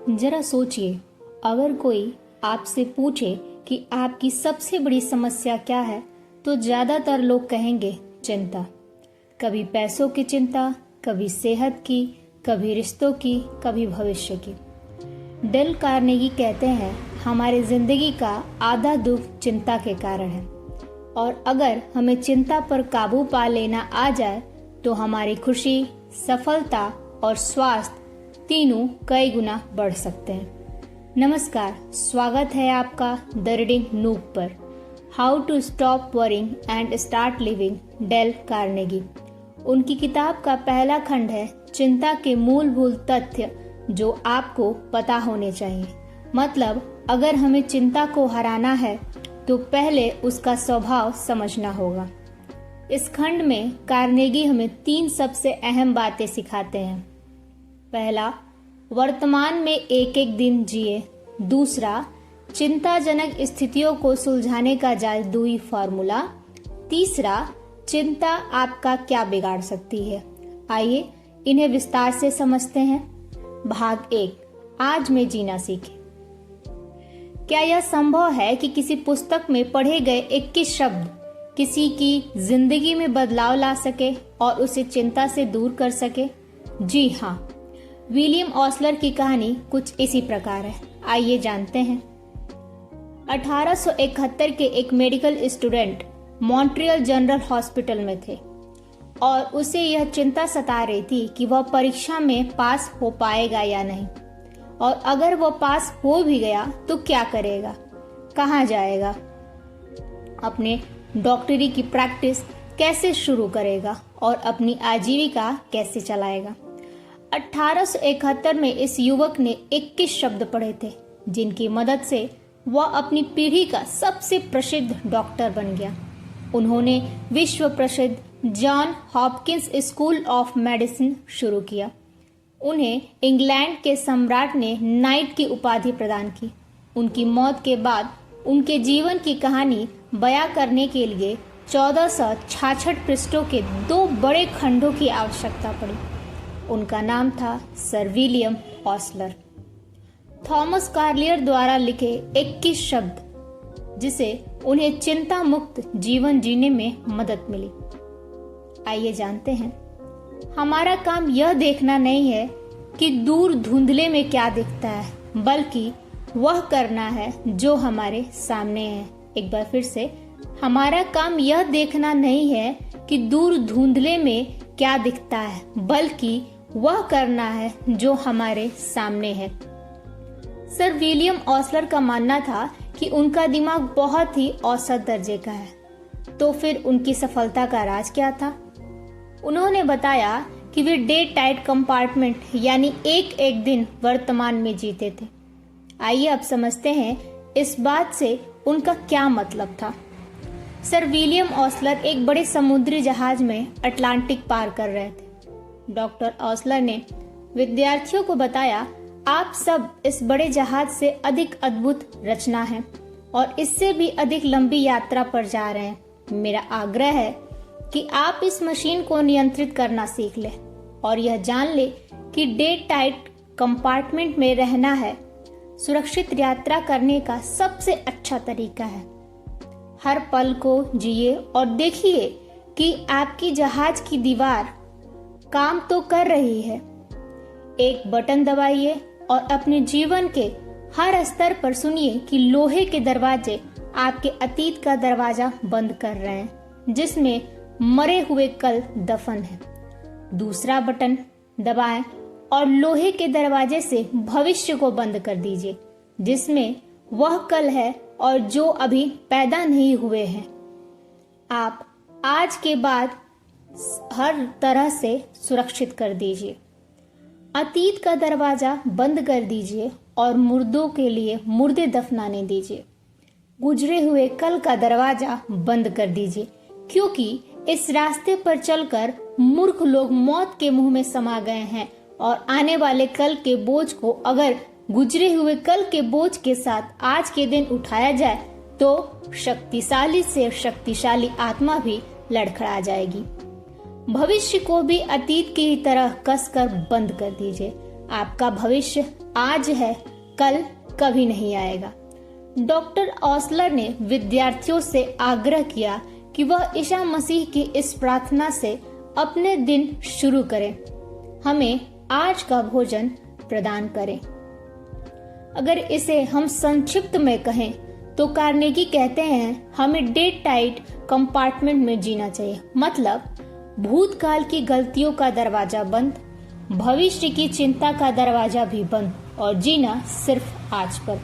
जरा सोचिए, अगर कोई आपसे पूछे कि आपकी सबसे बड़ी समस्या क्या है, तो ज्यादातर लोग कहेंगे चिंता। कभी पैसों की चिंता, कभी सेहत की, कभी रिश्तों की, कभी भविष्य की। डेल कार्नेगी कहते हैं, हमारी जिंदगी का आधा दुख चिंता के कारण है, और अगर हमें चिंता पर काबू पा लेना आ जाए तो हमारी खुशी, सफलता और स्वास्थ्य तीनों कई गुना बढ़ सकते हैं। नमस्कार, स्वागत है आपका द रीडिंग नूक पर। How to stop worrying and start living, Dale Carnegie. उनकी किताब का पहला खंड है चिंता के मूलभूत तथ्य जो आपको पता होने चाहिए। मतलब अगर हमें चिंता को हराना है तो पहले उसका स्वभाव समझना होगा। इस खंड में कार्नेगी हमें 3 सबसे अहम बातें सिखाते हैं। पहला, वर्तमान में एक एक दिन जिए। दूसरा, चिंताजनक स्थितियों को सुलझाने का जादुई फॉर्मूला। तीसरा, चिंता आपका क्या बिगाड़ सकती है। आइए इन्हें विस्तार से समझते हैं। भाग 1, आज में जीना सीखें। क्या यह संभव है कि किसी पुस्तक में पढ़े गए 21 शब्द किसी की जिंदगी में बदलाव ला सके और उसे चिंता से दूर कर सके? जी हाँ, विलियम ऑसलर की कहानी कुछ इसी प्रकार है। आइए जानते हैं। 1871 के एक medical student Montreal general hospital में थे और उसे यह चिंता सता रही थी कि वह परीक्षा में पास हो पाएगा या नहीं, और अगर वह पास हो भी गया तो क्या करेगा, कहाँ जाएगा, अपने डॉक्टरी की प्रैक्टिस कैसे शुरू करेगा और अपनी आजीविका कैसे चलाएगा। 1871 में इस युवक ने 21 शब्द पढ़े थे जिनकी मदद से वह अपनी पीढ़ी का सबसे प्रसिद्ध डॉक्टर बन गया। उन्होंने विश्व प्रसिद्ध John Hopkins school of medicine शुरू किया। उन्हें इंग्लैंड के सम्राट ने नाइट की उपाधि प्रदान की। उनकी मौत के बाद उनके जीवन की कहानी बयां करने के लिए 1466 पृष्ठों के 2 बड़े खंडों की आवश्यकता पड़ी। उनका नाम था सर विलियम ऑसलर। थॉमस कार्लियर द्वारा लिखे 21 शब्द जिसे उन्हें चिंता मुक्त जीवन जीने में मदद मिली। आइए जानते हैं। हमारा काम यह देखना नहीं है कि दूर धुंधले में क्या दिखता है, बल्कि वह करना है जो हमारे सामने है। एक बार फिर से, हमारा काम यह देखना नहीं है कि दूर धुंधले में क्या दिखता है, बल्कि वह करना है जो हमारे सामने है। सर विलियम ऑसलर का मानना था कि उनका दिमाग बहुत ही औसत दर्जे का है। तो फिर उनकी सफलता का राज क्या था? उन्होंने बताया कि वे डे टाइट कंपार्टमेंट यानी एक एक दिन वर्तमान में जीते थे। आइए अब समझते हैं इस बात से उनका क्या मतलब था। सर विलियम ऑसलर एक बड़े समुद्री जहाज में अटलांटिक पार कर रहे थे। डॉक्टर ऑसलर ने विद्यार्थियों को बताया, आप सब इस बड़े जहाज से अधिक अद्भुत रचना है और इससे भी अधिक लंबी यात्रा पर जा रहे हैं। मेरा आग्रह है कि आप इस मशीन को नियंत्रित करना सीख लें और यह जान ले कि डे टाइट कंपार्टमेंट में रहना है सुरक्षित यात्रा करने का सबसे अच्छा तरीका है। हर पल को जिए और देखिए कि आपकी जहाज की दीवार काम तो कर रही है। एक बटन दबाइए और अपने जीवन के हर स्तर पर सुनिए कि लोहे के दरवाजे आपके अतीत का दरवाजा बंद कर रहे हैं, जिसमें मरे हुए कल दफन है। दूसरा बटन दबाएं और लोहे के दरवाजे से भविष्य को बंद कर दीजिए, जिसमें वह कल है और जो अभी पैदा नहीं हुए हैं। आप आज के बाद हर तरह से सुरक्षित कर दीजिए। अतीत का दरवाजा बंद कर दीजिए और मुर्दों के लिए मुर्दे दफनाने दीजिए। गुजरे हुए कल का दरवाजा बंद कर दीजिए, क्योंकि इस रास्ते पर चलकर मूर्ख लोग मौत के मुंह में समा गए हैं और आने वाले कल के बोझ को अगर गुजरे हुए कल के बोझ के साथ आज के दिन उठाया जाए तो शक्तिशाली से शक्तिशाली आत्मा भी लड़खड़ा जाएगी। भविष्य को भी अतीत की ही तरह कसकर बंद कर दीजिए। आपका भविष्य आज है, कल कभी नहीं आएगा। डॉक्टर ऑसलर ने विद्यार्थियों से आग्रह किया कि वह ईसा मसीह की इस प्रार्थना से अपने दिन शुरू करें, हमें आज का भोजन प्रदान करें। अगर इसे हम संक्षिप्त में कहें तो कार्नेगी कहते हैं हमें डे टाइट कंपार्टमेंट में जीना चाहिए, मतलब भूतकाल की गलतियों का दरवाजा बंद, भविष्य की चिंता का दरवाजा भी बंद और जीना सिर्फ आज पर।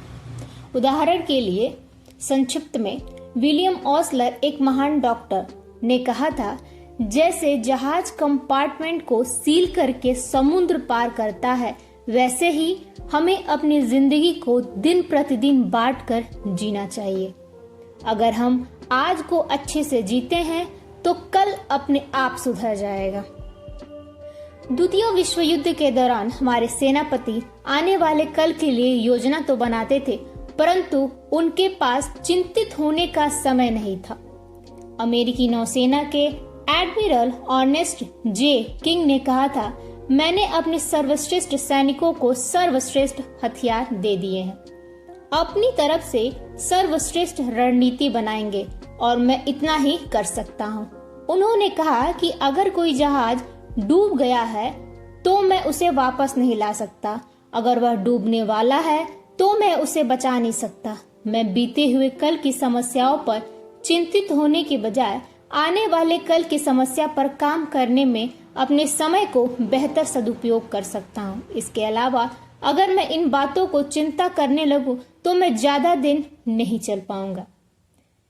उदाहरण के लिए संक्षिप्त में विलियम ऑसलर एक महान डॉक्टर ने कहा था, जैसे जहाज कंपार्टमेंट को सील करके समुद्र पार करता है, वैसे ही हमें अपनी जिंदगी को दिन प्रतिदिन बांटकर जीना चाहिए। अगर हम आज को अच्छे से जीते हैं तो कल अपने आप सुधर जाएगा। द्वितीय विश्व युद्ध के दौरान हमारे सेनापति आने वाले कल के लिए योजना तो बनाते थे, परंतु उनके पास चिंतित होने का समय नहीं था। अमेरिकी नौसेना के एडमिरल ऑर्नेस्ट जे किंग ने कहा था, मैंने अपने सर्वश्रेष्ठ सैनिकों को सर्वश्रेष्ठ हथियार दे दिए हैं, अपनी तरफ से सर्वश्रेष्ठ रणनीति बनाएंगे और मैं इतना ही कर सकता हूँ। उन्होंने कहा कि अगर कोई जहाज डूब गया है तो मैं उसे वापस नहीं ला सकता, अगर वह डूबने वाला है तो मैं उसे बचा नहीं सकता। मैं बीते हुए कल की समस्याओं पर चिंतित होने के बजाय आने वाले कल की समस्या पर काम करने में अपने समय को बेहतर सदुपयोग कर सकता हूँ। इसके अलावा अगर मैं इन बातों को चिंता करने लगूं तो मैं ज्यादा दिन नहीं चल पाऊंगा।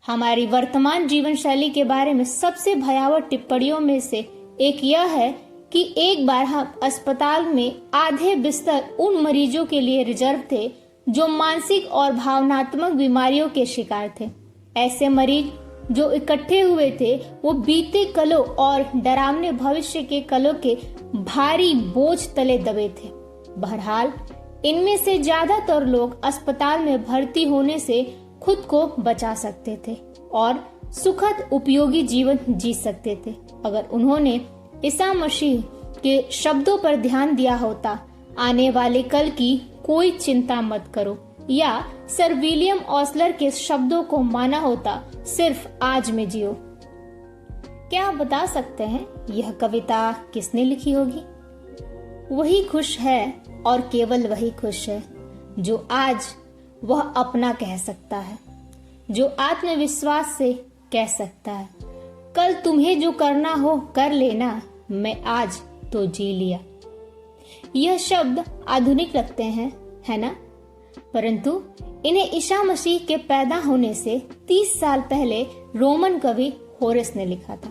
हमारी वर्तमान जीवन शैली के बारे में सबसे भयावह टिप्पणियों में से एक यह है कि एक बार हम अस्पताल में आधे बिस्तर उन मरीजों के लिए रिजर्व थे जो मानसिक और भावनात्मक बीमारियों के शिकार थे। ऐसे मरीज जो इकट्ठे हुए थे वो बीते कलों और डरावने भविष्य के कलों के भारी बोझ तले दबे थे। बहरहाल इनमें से ज्यादातर लोग अस्पताल में भर्ती होने से खुद को बचा सकते थे और सुखद उपयोगी जीवन जी सकते थे अगर उन्होंने ईसा मसीह के शब्दों पर ध्यान दिया होता, आने वाले कल की कोई चिंता मत करो, या सर विलियम ऑसलर के शब्दों को माना होता, सिर्फ आज में जियो। क्या आप बता सकते हैं यह कविता किसने लिखी होगी? वही खुश है और केवल वही खुश है जो आज वह अपना कह सकता है, जो आत्मविश्वास से कह सकता है, कल तुम्हें जो करना हो कर लेना, मैं आज तो जी लिया। यह शब्द आधुनिक लगते हैं, है ना? परंतु इन्हें ईसा मसीह के पैदा होने से 30 साल पहले रोमन कवि होरेस ने लिखा था।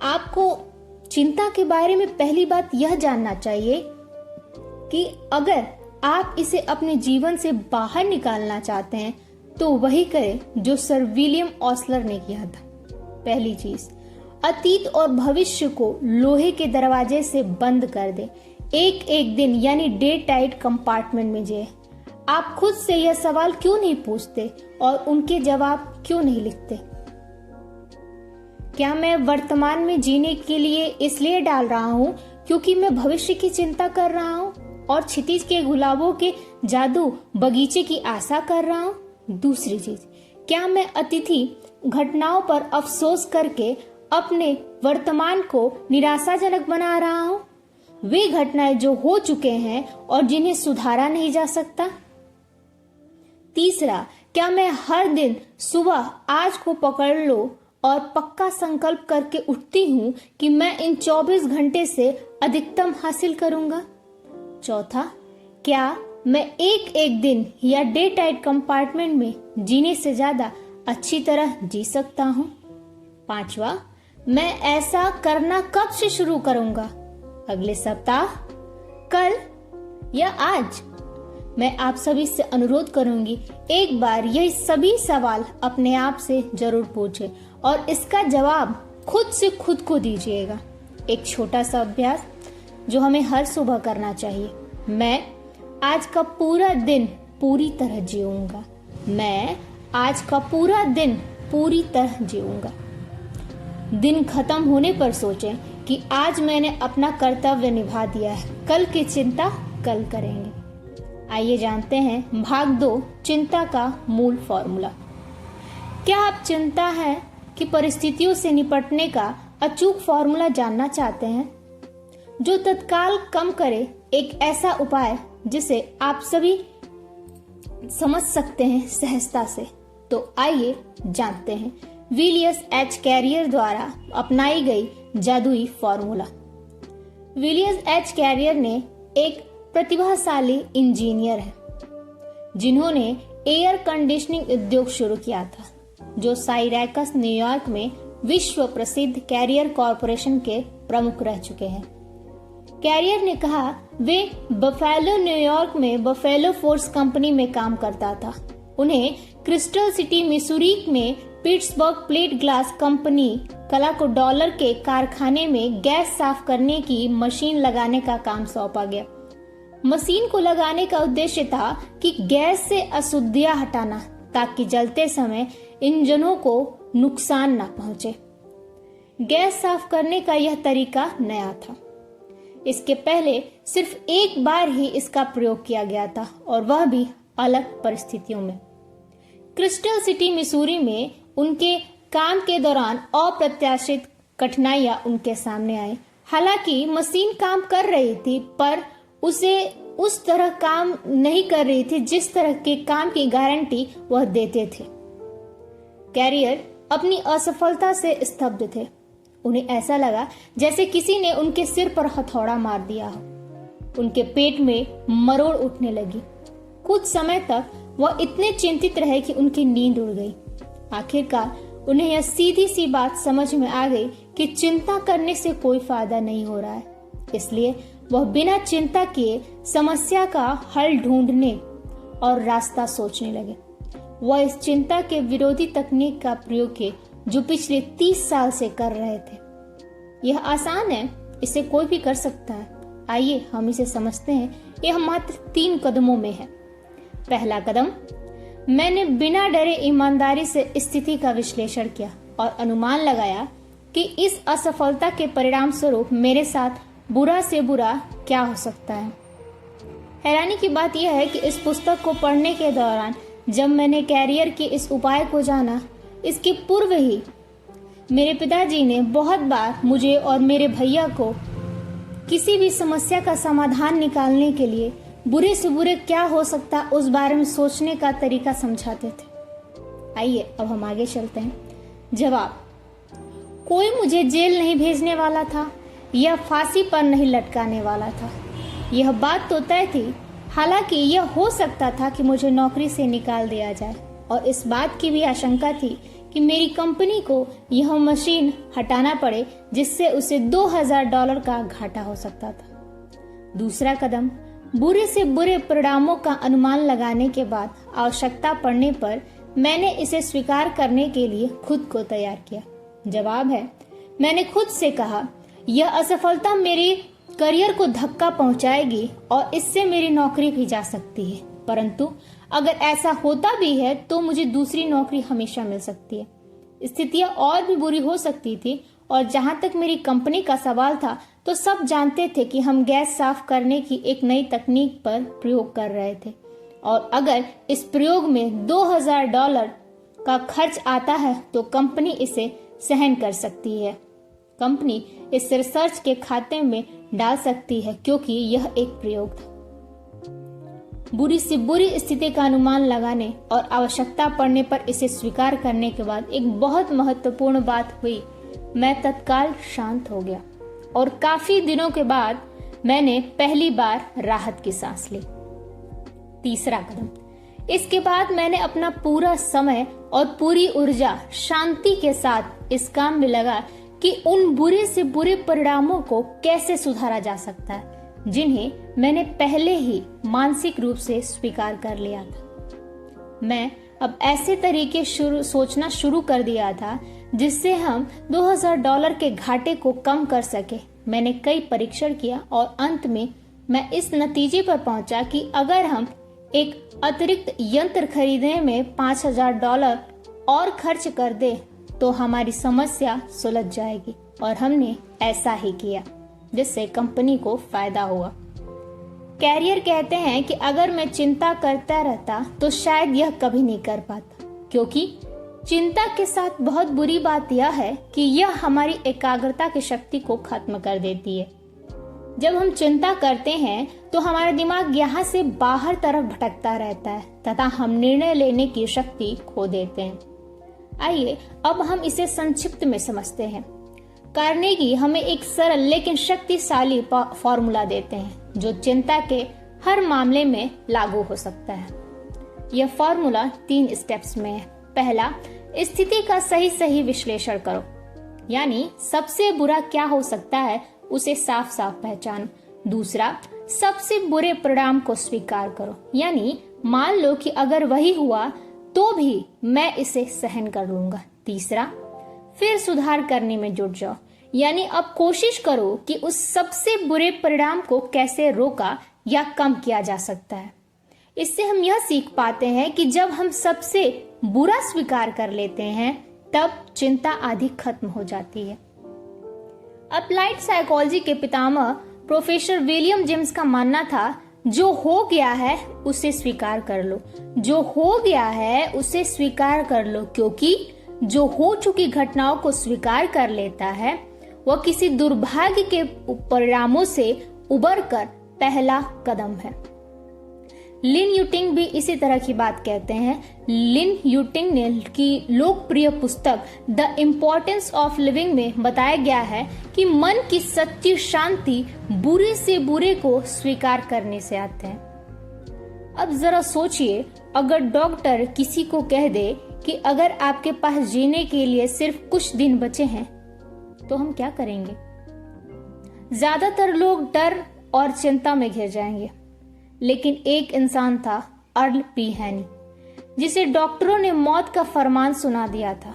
आपको चिंता के बारे में पहली बात यह जानना चाहिए कि अगर आप इसे अपने जीवन से बाहर निकालना चाहते हैं तो वही करें जो सर विलियम ऑसलर ने किया था। पहली चीज, अतीत और भविष्य को लोहे के दरवाजे से बंद कर दे। एक एक दिन यानी डे टाइट कंपार्टमेंट में जिए। आप खुद से यह सवाल क्यों नहीं पूछते और उनके जवाब क्यों नहीं लिखते? क्या मैं वर्तमान में जीने के लिए इसलिए डाल रहा हूँ क्योंकि मैं भविष्य की चिंता कर रहा हूँ और क्षितिज के गुलाबों के जादू बगीचे की आशा कर रहा हूँ? दूसरी चीज, क्या मैं अतिथि घटनाओं पर अफसोस करके अपने वर्तमान को निराशाजनक बना रहा हूँ? वे घटनाएं जो हो चुके हैं और जिन्हें सुधारा नहीं जा सकता। तीसरा, क्या मैं हर दिन सुबह आज को पकड़ लो और पक्का संकल्प करके उठती हूँ कि मैं इन 24 घंटे से अधिकतम हासिल करूंगा? चौथा, क्या मैं एक एक दिन या डे टाइट कंपार्टमेंट में जीने से ज्यादा अच्छी तरह जी सकता हूँ? पांचवा, मैं ऐसा करना कब से शुरू करूंगा? अगले सप्ताह, कल या आज? मैं आप सभी से अनुरोध करूंगी, एक बार यह सभी सवाल अपने आप से जरूर पूछें और इसका जवाब खुद से खुद को दीजिएगा। एक छोटा सा अभ्यास जो हमें हर सुबह करना चाहिए। मैं आज का पूरा दिन पूरी तरह जीऊंगा। मैं आज का पूरा दिन पूरी तरह जीऊंगा। दिन खत्म होने पर सोचें कि आज मैंने अपना कर्तव्य निभा दिया है, कल की चिंता कल करेंगे। आइए जानते हैं भाग 2 चिंता का मूल फॉर्मूला। क्या आप चिंता है कि परिस्थितियों से निपटने का अचूक फॉर्मूला जानना चाहते हैं जो तत्काल कम करे, एक ऐसा उपाय जिसे आप सभी समझ सकते हैं सहजता से? तो आइए जानते हैं विलियम एच कैरियर द्वारा अपनाई गई जादुई फॉर्मूला। विलियम एच कैरियर ने एक प्रतिभाशाली इंजीनियर है जिन्होंने एयर कंडीशनिंग उद्योग शुरू किया था, जो साइरैकस न्यूयॉर्क में विश्व प्रसिद्ध कैरियर कॉरपोरेशन के प्रमुख रह चुके हैं। कैरियर ने कहा वे बफेलो न्यूयॉर्क में बफेलो फोर्स कंपनी में काम करता था। उन्हें क्रिस्टल सिटी मिसूरी में पिट्सबर्ग प्लेट ग्लास कंपनी कला को डॉलर के कारखाने में गैस साफ करने की मशीन लगाने का काम सौंपा गया। मशीन को लगाने का उद्देश्य था कि गैस से अशुद्धियां हटाना, ताकि जलते समय इंजनों को नुकसान न पहुंचे। गैस साफ करने का यह तरीका नया था। इसके पहले सिर्फ एक बार ही इसका प्रयोग किया गया था, और वह भी अलग परिस्थितियों में। क्रिस्टल सिटी मिसूरी में उनके काम के दौरान अप्रत्याशित कठिनाइयां उनके सामने आई। हालांकि मशीन काम कर रही थी, पर उसे उस तरह काम नहीं कर रही थी जिस तरह के काम की गारंटी वह देते थे। कैरियर अपनी असफलता से स्तब्ध थे। उन्हें ऐसा लगा जैसे किसी ने उनके सिर पर हथौड़ा मार दिया हो। उनके पेट में मरोड़ उठने लगी। कुछ समय तक वह इतने चिंतित रहे कि उनकी नींद उड़ गई। आखिरकार उन्हें यह सीधी सी बात समझ में आ गई कि चिंता करने से कोई फायदा नहीं हो रहा है। इसलिए वह बिना चिंता किए समस्या का हल ढूंढने और रास्ता सोचने लगे। वह इस चिंता के विरोधी तकनीक का प्रयोग किए जो पिछले 30 साल से कर रहे थे। यह आसान है, इसे कोई भी कर सकता है। आइए हम इसे समझते हैं। यह मात्र 3 कदमों में है। पहला कदम, मैंने बिना डरे ईमानदारी से स्थिति का विश्लेषण किया और अनुमान लगाया कि इस असफलता के परिणाम स्वरूप मेरे साथ बुरा से बुरा क्या हो सकता है। हैरानी की बात यह है कि इस पुस्तक को पढ़ने के दौरान जब मैंने कैरियर के इस उपाय को जाना, इसके पूर्व ही मेरे पिताजी ने बहुत बार मुझे और मेरे भैया को किसी भी समस्या का समाधान निकालने के लिए बुरे से बुरे क्या हो सकता उस बारे में सोचने का तरीका समझाते थे। आइए अब हम आगे चलते हैं। जवाब, कोई मुझे जेल नहीं भेजने वाला था या फांसी पर नहीं लटकाने वाला था। यह बात तो तय थी। हालांकि यह हो सकता था कि मुझे नौकरी से निकाल दिया जाए, और इस बात की भी आशंका थी कि मेरी कंपनी को यह मशीन हटाना पड़े, जिससे उसे $2000 का घाटा हो सकता था। दूसरा कदम, बुरे से बुरे परिणामों का अनुमान लगाने के बाद आवश्यकता पड़ने पर मैंने इसे स्वीकार करने के लिए खुद को तैयार किया। जवाब है, मैंने खुद से कहा यह असफलता मेरे करियर को धक्का पहुंचाएगी और इससे मेरी नौकरी भी जा सकती है, परंतु अगर ऐसा होता भी है तो मुझे दूसरी नौकरी हमेशा मिल सकती है। स्थितियां और भी बुरी हो सकती थी, और जहां तक मेरी कंपनी का सवाल था तो सब जानते थे कि हम गैस साफ करने की एक नई तकनीक पर प्रयोग कर रहे थे, और अगर इस प्रयोग में $2000 का खर्च आता है तो कंपनी इसे सहन कर सकती है। कंपनी इस रिसर्च के खाते में डाल सकती है, क्योंकि यह एक प्रयोग था। बुरी से बुरी स्थिति का अनुमान लगाने और आवश्यकता पड़ने पर इसे स्वीकार करने के बाद एक बहुत महत्वपूर्ण बात हुई। मैं तत्काल शांत हो गया, और काफी दिनों के बाद मैंने पहली बार राहत की सांस ली। तीसरा कदम, इसके बाद मैंने अपना पूरा समय और पूरी ऊर्जा शांति के साथ इस काम में लगा कि उन बुरे से बुरे परिणामों को कैसे सुधारा जा सकता है, जिन्हें मैंने पहले ही मानसिक रूप से स्वीकार कर लिया था। मैं अब ऐसे तरीके सोचना शुरू कर दिया था जिससे हम $2000 के घाटे को कम कर सके। मैंने कई परीक्षण किया और अंत में मैं इस नतीजे पर पहुंचा कि अगर हम एक अतिरिक्त यंत्र खरीदने में $5000 और खर्च कर दे तो हमारी समस्या सुलझ जाएगी, और हमने ऐसा ही किया, जिससे कंपनी को फायदा हुआ। कैरियर कहते हैं कि अगर मैं चिंता करता रहता तो शायद यह कभी नहीं कर पाता, क्योंकि चिंता के साथ बहुत बुरी बात यह है कि यह हमारी एकाग्रता की शक्ति को खत्म कर देती है। जब हम चिंता करते हैं तो हमारा दिमाग यहाँ से बाहर तरफ भटकता रहता है तथा हम निर्णय लेने की शक्ति खो देते हैं। आइए अब हम इसे संक्षिप्त में समझते हैं। कार्नेगी हमें एक सरल लेकिन शक्तिशाली फॉर्मूला देते हैं जो चिंता के हर मामले में लागू हो सकता है। यह फॉर्मूला 3 स्टेप्स में है। पहला, स्थिति का सही विश्लेषण करो, यानी सबसे बुरा क्या हो सकता है उसे साफ साफ पहचानो। दूसरा, सबसे बुरे परिणाम को स्वीकार करो, यानी मान लो कि अगर वही हुआ तो भी मैं इसे सहन कर लूंगा। तीसरा, फिर सुधार करने में जुट जाओ, यानी अब कोशिश करो कि उस सबसे बुरे परिणाम को कैसे रोका या कम किया जा सकता है। इससे हम यह सीख पाते हैं कि जब हम सबसे बुरा स्वीकार कर लेते हैं तब चिंता आधी खत्म हो जाती है। अप्लाइड साइकोलॉजी के पितामह प्रोफेसर विलियम जेम्स का मानना था, जो हो गया है उसे स्वीकार कर लो, जो हो गया है उसे स्वीकार कर लो, क्योंकि जो हो चुकी घटनाओं को स्वीकार कर लेता है वह किसी दुर्भाग्य के परिणामों से उबरकर पहला कदम है। लिन यूटिंग भी इसी तरह की बात कहते हैं। लिन यूटिंग ने की लोकप्रिय पुस्तक द इम्पोर्टेंस ऑफ लिविंग में बताया गया है कि मन की सच्ची शांति बुरे से बुरे को स्वीकार करने से आते हैं। अब जरा सोचिए, अगर डॉक्टर किसी को कह दे कि अगर आपके पास जीने के लिए सिर्फ कुछ दिन बचे हैं तो हम क्या करेंगे? ज्यादातर लोग डर और चिंता में घिर जाएंगे। लेकिन एक इंसान था, अर्ल पी हैनी, जिसे डॉक्टरों ने मौत का फरमान सुना दिया था।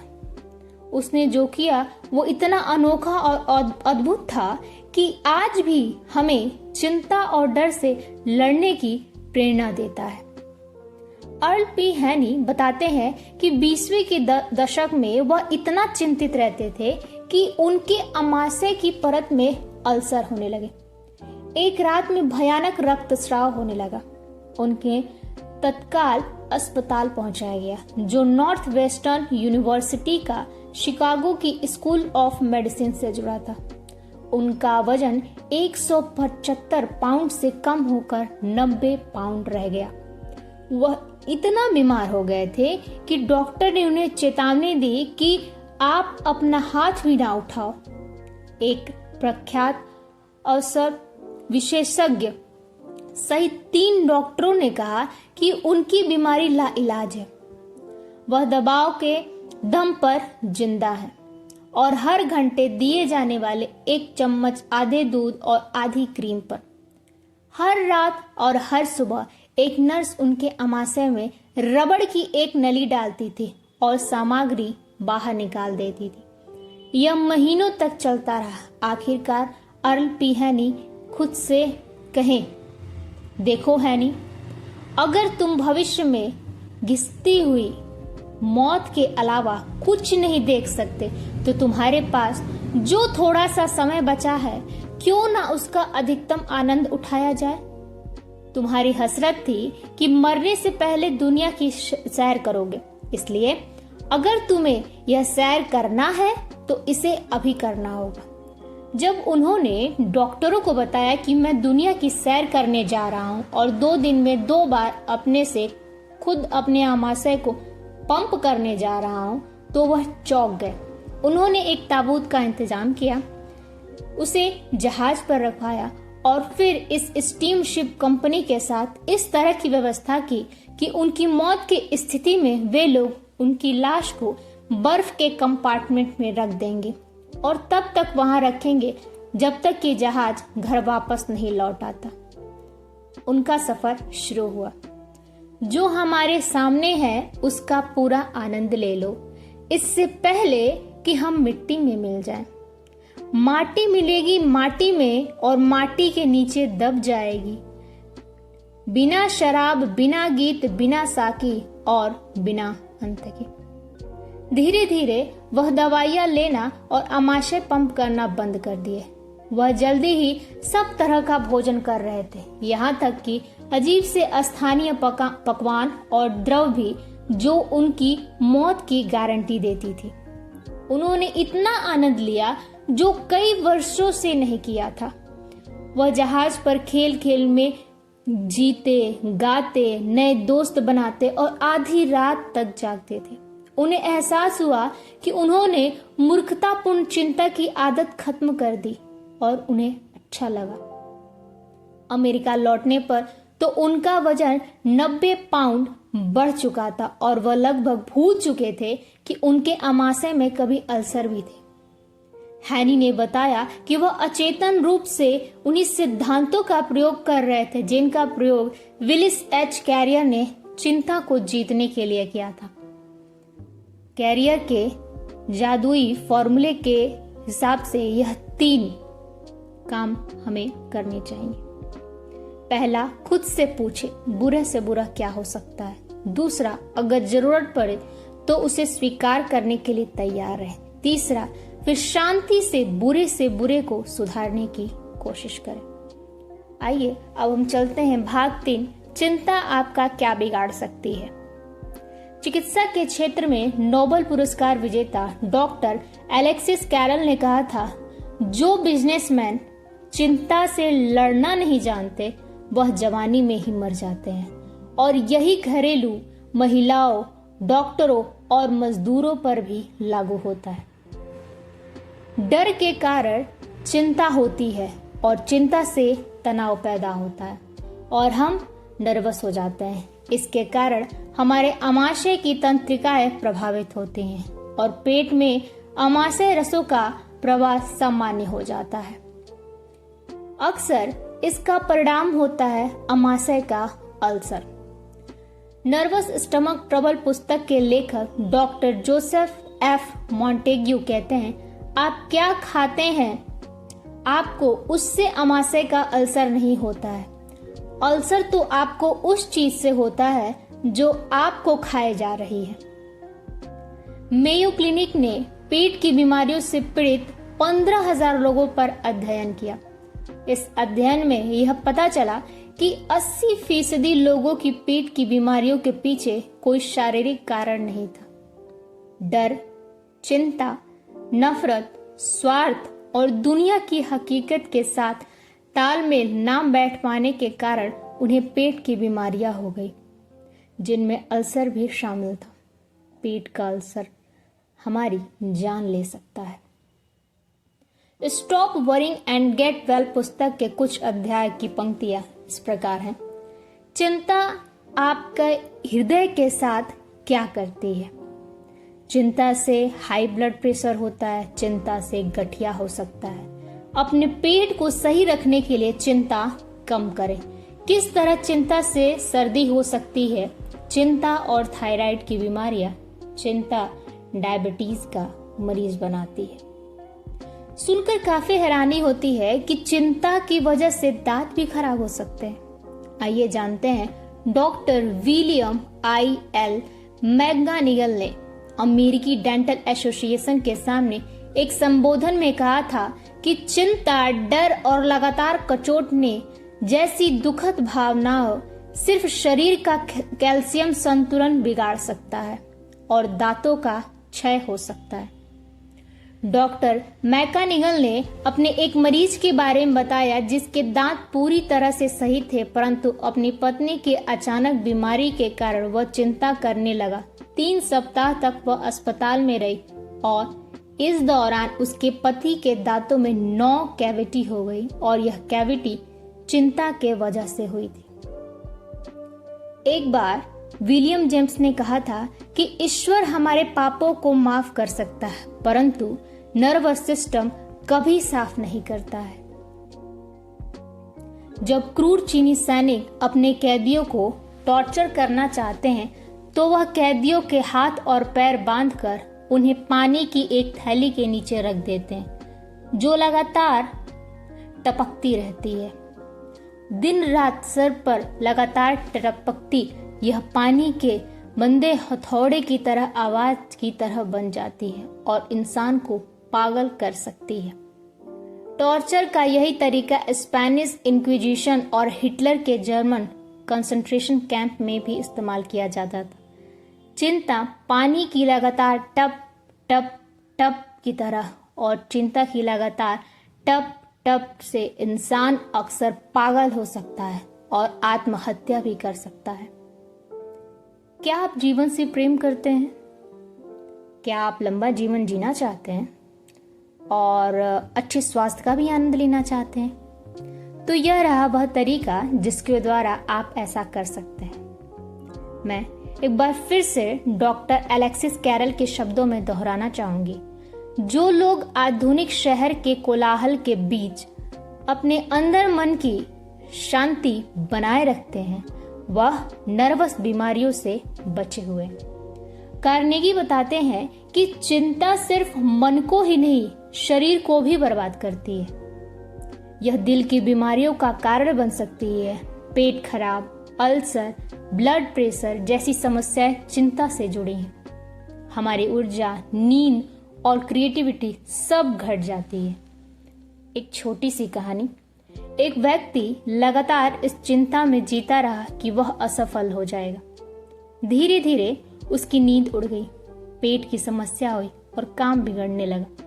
उसने जो किया वो इतना अनोखा और अद्भुत था कि आज भी हमें चिंता और डर से लड़ने की प्रेरणा देता है। अर्ल पी हैनी बताते हैं कि 20वीं के दशक में वह इतना चिंतित रहते थे कि उनके अमाशय की परत में अल्सर होने लगे। एक रात में भयानक रक्तस्राव होने लगा। उनके तत्काल अस्पताल पहुंचाया गया, जो नॉर्थ वेस्टर्न यूनिवर्सिटी का शिकागो की स्कूल ऑफ मेडिसिन से जुड़ा था। उनका वजन 175 पाउंड से कम होकर 90 पाउंड रह गया। वह इतना बीमार हो गए थे कि डॉक्टर ने उन्हें चेतावनी दी कि आप अपना हाथ भी ना उठाओ। एक प्रख्यात अवसर विशेषज्ञ सहित 3 डॉक्टरों ने कहा कि उनकी बीमारी लाइलाज है। वह दबाव के दम पर जिंदा है और हर घंटे दिए जाने वाले 1 चम्मच आधे दूध और आधी क्रीम पर। हर रात और हर सुबह एक नर्स उनके अमाशय में रबड़ की एक नली डालती थी और सामग्री बाहर निकाल देती थी। यह महीनों तक चलता रहा। आखिरकार अर्ल पी हैनी खुद से कहें, देखो हैनी, अगर तुम भविष्य में घिसती हुई मौत के अलावा कुछ नहीं देख सकते तो तुम्हारे पास जो थोड़ा सा समय बचा है, क्यों ना उसका अधिकतम आनंद उठाया जाए। तुम्हारी हसरत थी कि मरने से पहले दुनिया की सैर करोगे, इसलिए अगर तुम्हें यह सैर करना है तो इसे अभी करना होगा। जब उन्होंने डॉक्टरों को बताया कि मैं दुनिया की सैर करने जा रहा हूं और 2 दिन में 2 बार अपने से खुद अपने अमाशय को पंप करने जा रहा हूं, तो वह चौंक गए। उन्होंने एक ताबूत का इंतजाम किया, उसे जहाज पर रखवाया और फिर इस स्टीमशिप कंपनी के साथ इस तरह की व्यवस्था की कि उनकी मौत की स्थिति में वे लोग उनकी लाश को बर्फ के कंपार्टमेंट में रख देंगे और तब तक वहां रखेंगे जब तक कि जहाज घर वापस नहीं लौट आता। उनका सफर शुरू हुआ। जो हमारे सामने है उसका पूरा आनंद ले लो, इससे पहले कि हम मिट्टी में मिल जाएं। माटी मिलेगी माटी में और माटी के नीचे दब जाएगी। बिना शराब, बिना गीत, बिना साकी और बिना अंत के। धीरे धीरे वह दवाइयां लेना और अमाशय पंप करना बंद कर दिए। वह जल्दी ही सब तरह का भोजन कर रहे थे, यहाँ तक कि अजीब से स्थानीय पकवान और द्रव भी जो उनकी मौत की गारंटी देती थी। उन्होंने इतना आनंद लिया जो कई वर्षों से नहीं किया था। वह जहाज पर खेल खेल में जीते, गाते, नए दोस्त बनाते और आधी रात तक जागते थे। उन्हें एहसास हुआ कि उन्होंने मूर्खतापूर्ण चिंता की आदत खत्म कर दी और उन्हें अच्छा लगा। अमेरिका लौटने पर तो उनका वजन 90 पाउंड बढ़ चुका था और वह लगभग भूल चुके थे कि उनके आमाशय में कभी अल्सर भी थे। हैनी ने बताया कि वह अचेतन रूप से उन्हीं सिद्धांतों का प्रयोग कर रहे थे जिनका प्रयोग विलिस एच कैरियर ने चिंता को जीतने के लिए किया था। कैरियर के जादुई फॉर्मूले के हिसाब से यह 3 काम हमें करने चाहिए। पहला, खुद से पूछे बुरे से बुरा क्या हो सकता है। दूसरा, अगर जरूरत पड़े तो उसे स्वीकार करने के लिए तैयार रहे। तीसरा, फिर शांति से बुरे को सुधारने की कोशिश करें। आइए अब हम चलते हैं भाग 3, चिंता आपका क्या बिगाड़ सकती है। चिकित्सा के क्षेत्र में नोबेल पुरस्कार विजेता डॉक्टर एलेक्सिस कैरल ने कहा था, जो बिजनेसमैन चिंता से लड़ना नहीं जानते वह जवानी में ही मर जाते हैं, और यही घरेलू, महिलाओं, डॉक्टरों और मजदूरों पर भी लागू होता है। डर के कारण चिंता होती है और चिंता से तनाव पैदा होता है और हम नर्वस हो जाते हैं। इसके कारण हमारे आमाशय की तंत्रिकाएं प्रभावित होती हैं और पेट में आमाशय रसों का प्रवाह सामान्य हो जाता है। अक्सर इसका परिणाम होता है आमाशय का अल्सर। नर्वस स्टमक ट्रबल पुस्तक के लेखक डॉक्टर जोसेफ एफ मॉन्टेग्यू कहते हैं, आप क्या खाते हैं आपको उससे आमाशय का अल्सर नहीं होता है। अल्सर तो आपको उस चीज से होता है जो आपको खाए जा रही है। मेयो क्लिनिक ने पेट की बीमारियों से पीड़ित 15,000 लोगों पर अध्ययन किया। इस अध्ययन में यह पता चला कि 80% लोगों की पेट की बीमारियों के पीछे कोई शारीरिक कारण नहीं था। डर, चिंता, नफरत, स्वार्थ और दुनिया की हकीकत के साथ तालमेल ना बैठ पाने के कारण उन्हें पेट की बीमारियां हो गई, जिनमें अल्सर भी शामिल था। पेट का अल्सर हमारी जान ले सकता है। Stop worrying and get well पुस्तक के कुछ अध्याय की पंक्तियां इस प्रकार हैं। चिंता आपके हृदय के साथ क्या करती है। चिंता से हाई ब्लड प्रेशर होता है, चिंता से गठिया हो सकता है। अपने पेट को सही रखने के लिए चिंता कम करें। किस तरह चिंता से सर्दी हो सकती है। चिंता और थायराइड की बीमारियां, चिंता डायबिटीज का मरीज बनाती है। सुनकर काफी हैरानी होती है कि चिंता की वजह से दांत भी खराब हो सकते हैं। आइए जानते हैं, डॉक्टर विलियम आई.एल. मैकगानिगल ने अमेरिकी डेंटल एसोसिएशन के सामने एक संबोधन में कहा था कि चिंता, डर और लगातार कचोटने जैसी दुखद भावनाओं सिर्फ शरीर का कैल्शियम संतुलन बिगाड़ सकता है और दांतों का क्षय हो सकता है। डॉक्टर मैकानिगल ने अपने एक मरीज के बारे में बताया जिसके दांत पूरी तरह से सही थे, परंतु अपनी पत्नी की अचानक बीमारी के कारण वह चिंता करने लगा। 3 सप्ताह तक वह अस्पताल में रही और इस दौरान उसके पति के दांतों में 9 कैविटी हो गई और यह कैविटी चिंता के वजह से हुई थी। एक बार विलियम जेम्स ने कहा था कि ईश्वर हमारे पापों को माफ कर सकता है, परंतु नर्वस सिस्टम कभी साफ नहीं करता है। जब क्रूर चीनी सैनिक अपने कैदियों को टॉर्चर करना चाहते हैं तो वह कैदियों के हाथ और पैर बांधकर उन्हें पानी की एक थैली के नीचे रख देते हैं जो लगातार टपकती रहती है। दिन रात सर पर लगातार टपकती यह पानी के मंदे हथौड़े की तरह आवाज की तरह बन जाती है और इंसान को पागल कर सकती है। टॉर्चर का यही तरीका स्पेनिश इंक्विजिशन और हिटलर के जर्मन कंसंट्रेशन कैंप में भी इस्तेमाल किया जाता था। चिंता पानी की लगातार टप टप टप की तरह, और चिंता की लगातार टप टप से इंसान अक्सर पागल हो सकता है और आत्महत्या भी कर सकता है। क्या आप जीवन से प्रेम करते हैं? क्या आप लंबा जीवन जीना चाहते हैं और अच्छे स्वास्थ्य का भी आनंद लेना चाहते हैं? तो यह रहा वह तरीका जिसके द्वारा आप ऐसा कर सकते हैं। मैं एक बार फिर से डॉक्टर एलेक्सिस कैरल के शब्दों में दोहराना चाहूंगी। जो लोग आधुनिक शहर के कोलाहल के बीच अपने अंदर मन की शांति बनाए रखते हैं, वह नर्वस बीमारियों से बचे हुए। कार्नेगी बताते हैं कि चिंता सिर्फ मन को ही नहीं, शरीर को भी बर्बाद करती है। यह दिल की बीमारियों का कारण बन सकती है। पेट खराब, अल्सर, ब्लड प्रेशर जैसी समस्याएं चिंता से जुड़ी हैं। हमारी ऊर्जा, नींद और क्रिएटिविटी सब घट जाती है। एक छोटी सी कहानी। एक व्यक्ति लगातार इस चिंता में जीता रहा कि वह असफल हो जाएगा। धीरे धीरे उसकी नींद उड़ गई, पेट की समस्या हुई और काम बिगड़ने लगा।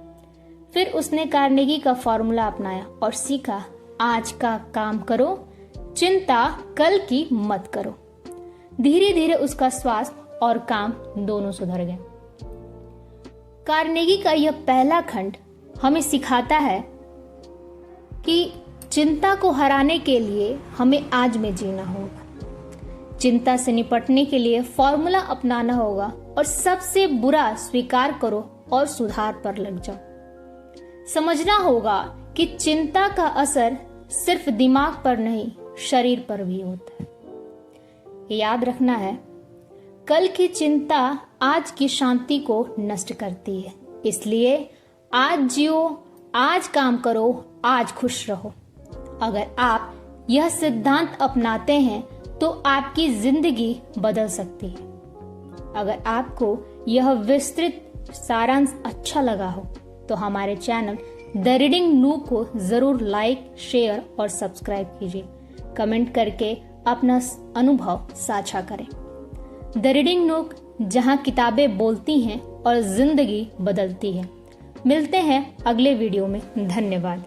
फिर उसने कार्नेगी का फॉर्मूला अपनाया और सीखा, आज का काम करो, चिंता कल की मत करो। धीरे धीरे उसका स्वास्थ्य और काम दोनों सुधर गए। कार्नेगी का यह पहला खंड हमें सिखाता है कि चिंता को हराने के लिए हमें आज में जीना होगा। चिंता से निपटने के लिए फॉर्मूला अपनाना होगा और सबसे बुरा स्वीकार करो और सुधार पर लग जाओ। समझना होगा कि चिंता का असर सिर्फ दिमाग पर नहीं, शरीर पर भी होता है। याद रखना है, कल की चिंता आज की शांति को नष्ट करती है। इसलिए आज जियो, आज काम करो, आज खुश रहो। अगर आप यह सिद्धांत अपनाते हैं तो आपकी जिंदगी बदल सकती है। अगर आपको यह विस्तृत सारांश अच्छा लगा हो तो हमारे चैनल द रीडिंग नूक को जरूर लाइक, शेयर और सब्सक्राइब कीजिए। कमेंट करके अपना अनुभव साझा करें। द रीडिंग नूक, जहां किताबें बोलती हैं और जिंदगी बदलती है। मिलते हैं अगले वीडियो में। धन्यवाद।